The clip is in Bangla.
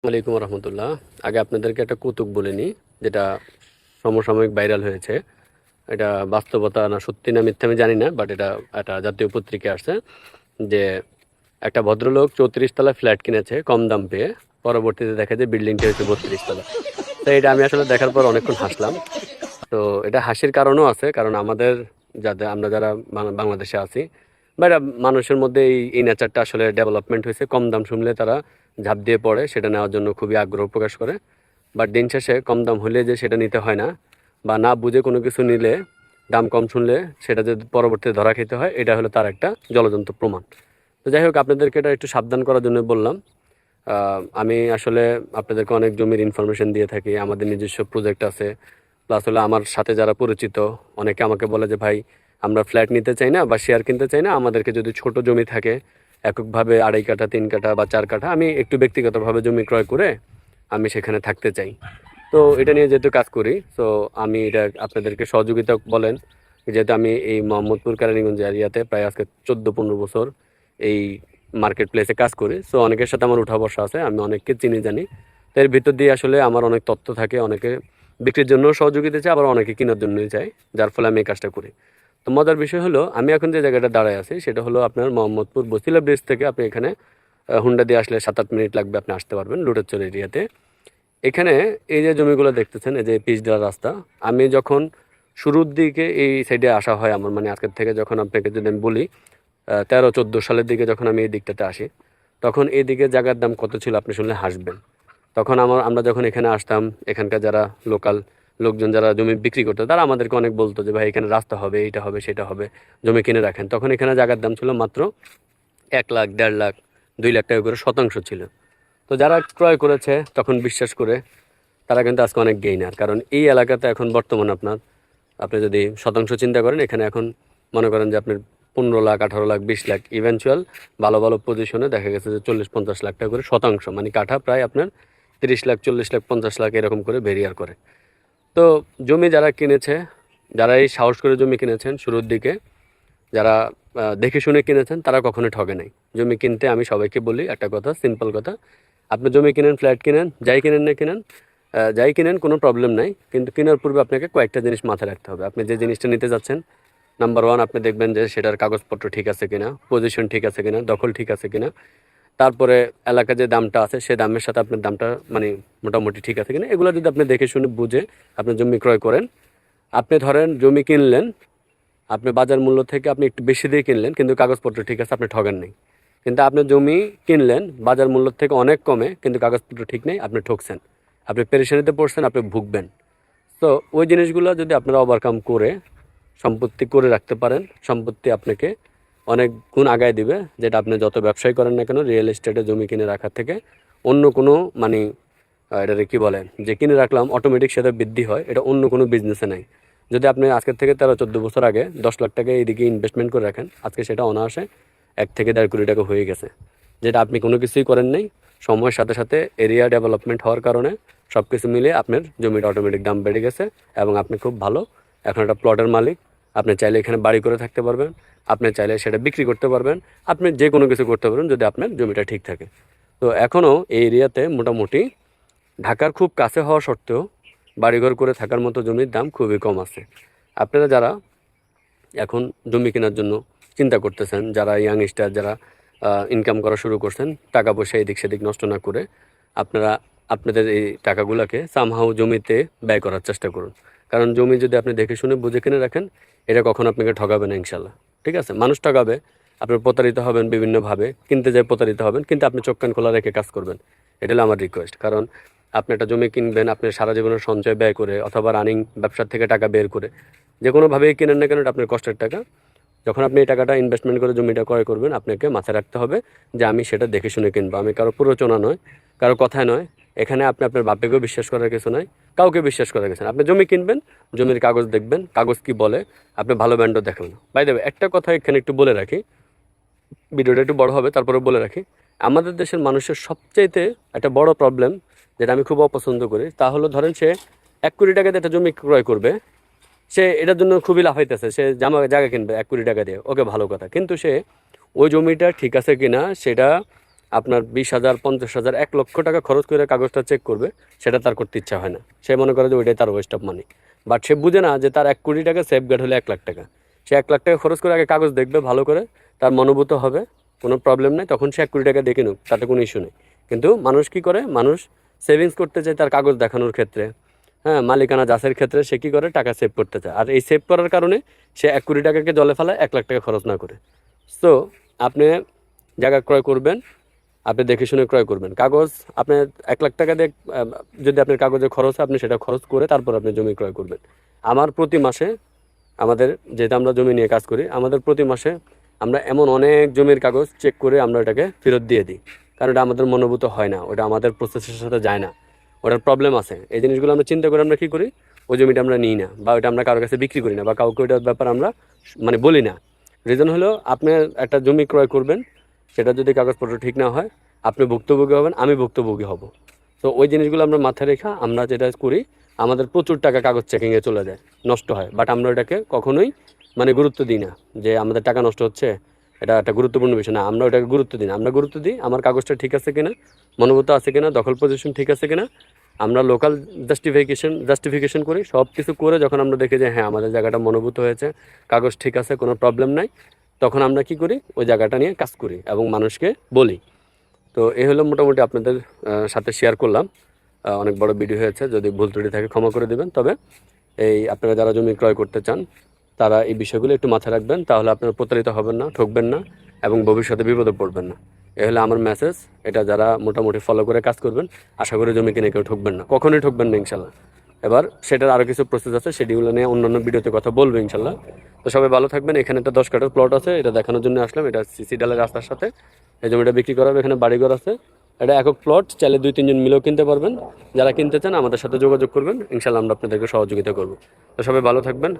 ওয়ালাইকুম রহমতুল্লাহ। আগে আপনাদেরকে একটা কৌতুক বলে নিই, যেটা সমসাময়িক ভাইরাল হয়েছে। এটা বাস্তবতা না সত্যি না মিথ্যা আমি জানি না, বাট এটা একটা জাতীয় পত্রিকায় আসছে যে একটা ভদ্রলোক 34 তলা ফ্ল্যাট কিনেছে কম দাম পেয়ে। পরবর্তীতে দেখা যায় বিল্ডিংটি হচ্ছে 32 তলা। তো এটা আমি আসলে দেখার পর অনেকক্ষণ হাসলাম। তো এটা হাসির কারণও আছে, কারণ আমাদের আমরা যারা বাংলাদেশে আছি বা এটা মানুষের মধ্যে এই নেচারটা আসলে ডেভেলপমেন্ট হয়েছে। কম দাম শুনলে তারা ঝাঁপ দিয়ে পড়ে, সেটা নেওয়ার জন্য খুবই আগ্রহ প্রকাশ করে। বাট দিন শেষে কম দাম হলে যে সেটা নিতে হয় না, বা না বুঝে কোনো কিছু নিলে, দাম কম শুনলে সেটা যদি পরবর্তীতে ধরা খেতে হয়, এটা হলো তার একটা জ্বলজ্বন্ত প্রমাণ। তো যাই হোক, আপনাদেরকে এটা একটু সাবধান করার জন্য বললাম। আমি আসলে আপনাদেরকে অনেক জমির ইনফরমেশন দিয়ে থাকি, আমাদের নিজস্ব প্রজেক্ট আছে। প্লাস হলো আমার সাথে যারা পরিচিত, অনেকে আমাকে বলে যে ভাই, আমরা ফ্ল্যাট নিতে চাই না বা শেয়ার কিনতে চাই না, আমাদেরকে যদি ছোট জমি থাকে, এককভাবে 2.5 কাঠা 3 কাঠা বা 4 কাঠা, আমি একটু ব্যক্তিগতভাবে জমি ক্রয় করে আমি সেখানে থাকতে চাই। তো এটা নিয়ে যেহেতু কাজ করি, তো আমি এটা আপনাদেরকে সহযোগিতা বলেন। যেহেতু আমি এই মোহাম্মদপুর কেরানীগঞ্জ এরিয়াতে প্রায় আজকে 14-15 বছর এই মার্কেট প্লেসে কাজ করি, সো অনেকের সাথে আমার উঠা বসা আছে, আমি অনেককে চিনি জানি। তো এর ভিতর দিয়ে আসলে আমার অনেক তথ্য থাকে, অনেকে বিক্রির জন্য সহযোগিতা চায়, আবার অনেকে কেনার জন্যই চায়, যার ফলে আমি এই কাজটা করি। তো মজার বিষয় হলো, আমি এখন যে জায়গাটা দাঁড়ায় আছি সেটা হলো আপনার মোহাম্মদপুর বসিলা ব্রিজ থেকে আপনি এখানে হুন্ডা দিয়ে আসলে 7-8 মিনিট লাগবে, আপনি আসতে পারবেন লুটেরচর এরিয়াতে। এখানে এই যে জমিগুলো দেখতেছেন, এই যে পিচ দেওয়ার রাস্তা, আমি যখন শুরুর দিকে এই সাইডে আসা হয় আমার, মানে আজকের থেকে যখন আপনাকে যদি আমি বলি 13-14 সালের দিকে যখন আমি এই দিকটাতে আসি, তখন এই দিকে জায়গার দাম কত ছিল আপনি শুনলে হাসবেন। তখন আমরা যখন এখানে আসতাম, এখানকার যারা লোকাল লোকজন যারা জমি বিক্রি করতো, তারা আমাদেরকে অনেক বলতো যে ভাই, এখানে রাস্তা হবে, এইটা হবে, সেটা হবে, জমি কিনে রাখেন। তখন এখানে জায়গার দাম ছিল মাত্র 1 লাখ, 1.5 লাখ, 2 লাখ টাকা করে শতাংশ ছিল। তো যারা ক্রয় করেছে তখন বিশ্বাস করে, তারা কিন্তু আজকে অনেক গেইনার। কারণ এই এলাকাতে এখন বর্তমানে আপনি যদি শতাংশ চিন্তা করেন, এখানে এখন মনে করেন যে আপনার 15 লাখ, 18 লাখ, 20 লাখ, ইভেনচুয়াল ভালো ভালো পজিশনে দেখা গেছে যে 40-50 লাখ টাকা করে শতাংশ, মানে কাঠা প্রায় আপনার 30 লাখ, 40 লাখ, 50 লাখ এরকম করে ভেরিয়ার করে। তো জমি যারা কিনেছে, যারা এই সাহস করে জমি কিনেছেন শুরুর দিকে, যারা দেখে শুনে কিনেছেন, তারা কখনো ঠকে নাই। জমি কিনতে আমি সবাইকে বলি একটা কথা, সিম্পল কথা, আপনি জমি কিনেন, ফ্ল্যাট কিনেন, যাই কিনেন না কিনেন, যাই কিনেন কোনো প্রবলেম নাই, কিন্তু কেনার পূর্বে আপনাকে কয়েকটা জিনিস মাথায় রাখতে হবে। আপনি যে জিনিসটা নিতে যাচ্ছেন, নাম্বার ওয়ান, আপনি দেখবেন যে সেটার কাগজপত্র ঠিক আছে কিনা, পজিশন ঠিক আছে কিনা, দখল ঠিক আছে কিনা। তারপরে এলাকা যে দামটা আছে, সেই দামের সাথে আপনার দামটা মানে মোটামুটি ঠিক আছে কিনা, এগুলো যদি আপনি দেখে শুনে বুঝে আপনি জমি ক্রয় করেন। আপনি ধরেন জমি কিনলেন, আপনি বাজার মূল্য থেকে আপনি একটু বেশি দিয়ে কিনলেন, কিন্তু কাগজপত্র ঠিক আছে, আপনি ঠকেন নেই। কিন্তু আপনি জমি কিনলেন বাজার মূল্য থেকে অনেক কমে, কিন্তু কাগজপত্র ঠিক নেই, আপনি ঠকছেন, আপনি পেরেশানিতে পড়ছেন, আপনি ভুগবেন। তো ওই জিনিসগুলো যদি আপনারা ওভারকাম করে সম্পত্তি করে রাখতে পারেন, সম্পত্তি আপনাকে অনেক গুণ আগায় দিবে। যেটা আপনি যত ব্যবসায় করেন না কেন, রিয়েল এস্টেটে জমি কিনে রাখার থেকে অন্য কোনো মানে এটাকে কী বলে, যে কিনে রাখলাম অটোমেটিক সেটা বৃদ্ধি হয়, এটা অন্য কোনো বিজনেসে নাই। যদি আপনি আজকের থেকে 13-14 বছর আগে 10 লাখ টাকা এইদিকে ইনভেস্টমেন্ট করে রাখেন, আজকে সেটা অনায়াসে 1 থেকে 1.5 কোটি টাকা হয়ে গেছে। যেটা আপনি কোনো কিছুই করেন নাই, সময়ের সাথে সাথে এরিয়া ডেভেলপমেন্ট হওয়ার কারণে সব কিছু মিলিয়ে আপনার জমির অটোমেটিক দাম বেড়ে গেছে, এবং আপনি খুব ভালো এখন একটা প্লটের মালিক। আপনি চাইলে এখানে বাড়ি করে থাকতে পারবেন, আপনি চাইলে সেটা বিক্রি করতে পারবেন, আপনি যে কোনো কিছু করতে পারবেন যদি আপনার জমিটা ঠিক থাকে। তো এখনও এই এরিয়াতে মোটামুটি ঢাকার খুব কাছে হওয়া সত্ত্বেও বাড়িঘর করে থাকার মতো জমির দাম খুবই কম আছে। আপনারা যারা এখন জমি কেনার জন্য চিন্তা করতেছেন, যারা ইয়াংস্টার, যারা ইনকাম করা শুরু করছেন, টাকা পয়সা এদিক সেদিক নষ্ট না করে আপনারা আপনাদের এই টাকাগুলোকে সামহাও জমিতে ব্যয় করার চেষ্টা করুন। কারণ জমি যদি আপনি দেখে শুনে বুঝে কিনে রাখেন, এটা কখনো আপনাকে ঠকাবে না ইনশাল্লাহ। ঠিক আছে, মানুষ ঠকাবে, আপনি প্রতারিত হবেন বিভিন্নভাবে, কিনতে যায় প্রতারিত হবেন, কিন্তু আপনি চোখ কান খোলা রেখে কাজ করবেন, এটা হলো আমার রিকোয়েস্ট। কারণ আপনি একটা জমি কিনবেন, আপনি সারা জীবনের সঞ্চয় ব্যয় করে অথবা রানিং ব্যবসার থেকে টাকা বের করে, যে কোনোভাবেই কিনেন না কেন, এটা আপনার কষ্টের টাকা। যখন আপনি এই টাকাটা ইনভেস্টমেন্ট করে জমিটা ক্রয় করবেন, আপনাকে মাথায় রাখতে হবে যে আমি সেটা দেখে শুনে কিনবো, আমি কারো প্ররোচনা নয়, কারো কথায় নয়। এখানে আপনি আপনার বাপেকেও বিশ্বাস করার কিছু নয়, কাউকে বিশ্বাস করার কিছু নয়। আপনি জমি কিনবেন, জমির কাগজ দেখবেন, কাগজ কি বলে, আপনি ভালো ব্যান্ডও দেখবেন। বাই দ্য ওয়ে, একটা কথা এখানে একটু বলে রাখি, ভিডিওটা একটু বড় হবে তারপরে বলে রাখি। আমাদের দেশের মানুষের সবচাইতে একটা বড় প্রবলেম, যেটা আমি খুব অপছন্দ করি, তা হলো ধরেন সে 1 কোটি টাকাতে একটা জমি ক্রয় করবে, সে এটার জন্য খুবই লাফাইতেছে, সে জায়গা কিনবে 1 কোটি টাকা দিয়ে, ওকে ভালো কথা, কিন্তু সে ওই জমিটা ঠিক আছে কিনা সেটা আপনার 20,000, 50,000, 1 লক্ষ টাকা খরচ করে কাগজটা চেক করবে, সেটা তার করতে ইচ্ছা হয় না। সে মনে করে যে ওইটাই তার ওয়েস্ট অফ মানি। বাট সে বুঝে না যে তার 1 কোটি টাকা সেফগার্ড হলে 1 লাখ টাকা। সে 1 লাখ টাকা খরচ করে আগে কাগজ দেখবে ভালো করে, তার মনোভূত হবে, কোনো প্রবলেম নেই, তখন সে 1 কোটি টাকা দেখে নিক, তাতে কোনো ইস্যু নেই। কিন্তু মানুষ কি করে, মানুষ সেভিংস করতে চায় তার কাগজ দেখানোর ক্ষেত্রে, হ্যাঁ, মালিকানা যাচাইয়ের ক্ষেত্রে সে কী করে, টাকা সেভ করতে চায়। আর এই সেভ করার কারণে সে 1 কোটি টাকাকে জলে ফেলায় 1 লাখ টাকা খরচ না করে। সো আপনি জায়গা ক্রয় করবেন, আপনি দেখে শুনে ক্রয় করবেন। কাগজ আপনি 1 লাখ টাকা দিয়ে যদি আপনার কাগজে খরচ হয়, আপনি সেটা খরচ করে তারপর আপনি জমি ক্রয় করবেন। আমার প্রতি মাসে, আমাদের যেহেতু আমরা জমি নিয়ে কাজ করি, আমাদের প্রতি মাসে আমরা এমন অনেক জমির কাগজ চেক করে আমরা এটাকে ফেরত দিয়ে দিই, কারণ এটা আমাদের মনোভূত হয় না, ওটা আমাদের প্রসেসের সাথে যায় না, ওটার প্রবলেম আছে। এই জিনিসগুলো আমরা চিন্তা করে আমরা কী করি, ওই জমিটা আমরা নিই না, বা ওইটা আমরা কারোর কাছে বিক্রি করি না, বা কাউকে ওইটার ব্যাপার আমরা মানে বলি না। রিজন হলো, আপনি একটা জমি ক্রয় করবেন, সেটা যদি কাগজপত্র ঠিক না হয়, আপনি ভুক্তভোগী হবেন, আমি ভুক্তভোগী হব। তো ওই জিনিসগুলো আমরা মাথায় রেখে আমরা যেটা করি, আমাদের প্রচুর টাকা কাগজ চেকিংয়ে চলে যায়, নষ্ট হয়। বাট আমরা ওটাকে কখনোই মানে গুরুত্ব দিই না যে আমাদের টাকা নষ্ট হচ্ছে, এটা একটা গুরুত্বপূর্ণ বিষয় না। আমরা ওটাকে গুরুত্ব দিই না, আমরা গুরুত্ব দিই আমার কাগজটা ঠিক আছে কিনা, মনোভূত আছে কিনা, দখল পজিশন ঠিক আছে কিনা। আমরা লোকাল জাস্টিফিকেশন করি, সব কিছু করে যখন আমরা দেখি যে হ্যাঁ আমাদের জায়গাটা মনোভূত হয়েছে, কাগজ ঠিক আছে, কোনো প্রবলেম নাই, তখন আমরা কি করি, ওই জায়গাটা নিয়ে কাজ করি এবং মানুষকে বলি। তো এই হলো মোটামুটি আপনাদের সাথে শেয়ার করলাম। অনেক বড় ভিডিও হয়েছে, যদি ভুল ত্রুটি থাকে ক্ষমা করে দেবেন। তবে এই আপনারা যারা জমি ক্রয় করতে চান, তারা এই বিষয়গুলো একটু মাথায় রাখবেন, তাহলে আপনারা প্রতারিত হবেন না, ঠকবেন না, এবং ভবিষ্যতে বিপদে পড়বেন না। এই হলো আমার মেসেজ। এটা যারা মোটামুটি ফলো করে কাজ করবেন, আশা করি জমি কিনে কেউ ঠকবেন না, কখনোই ঠকবেন না ইনশাল্লাহ। এবার সেটার আরও কিছু প্রসেস আছে, সেগুলো নিয়ে অন্যান্য ভিডিওতে কথা বলবো ইনশাল্লাহ। তো সবাই ভালো থাকবেন। এখানে একটা 10 কাঠার প্লট আছে, এটা দেখানোর জন্য আসলাম। এটা সিসি ডালের রাস্তার সাথে এই জমিটা বিক্রি করা হবে। এখানে বাড়িঘর আছে, এটা একক প্লট, চাইলে 2-3 জন মিলেও কিনতে পারবেন। যারা কিনতে চান আমাদের সাথে যোগাযোগ করবেন, ইনশাল্লাহ আমরা আপনাদেরকে সহযোগিতা করবো। তো সবাই ভালো থাকবেন।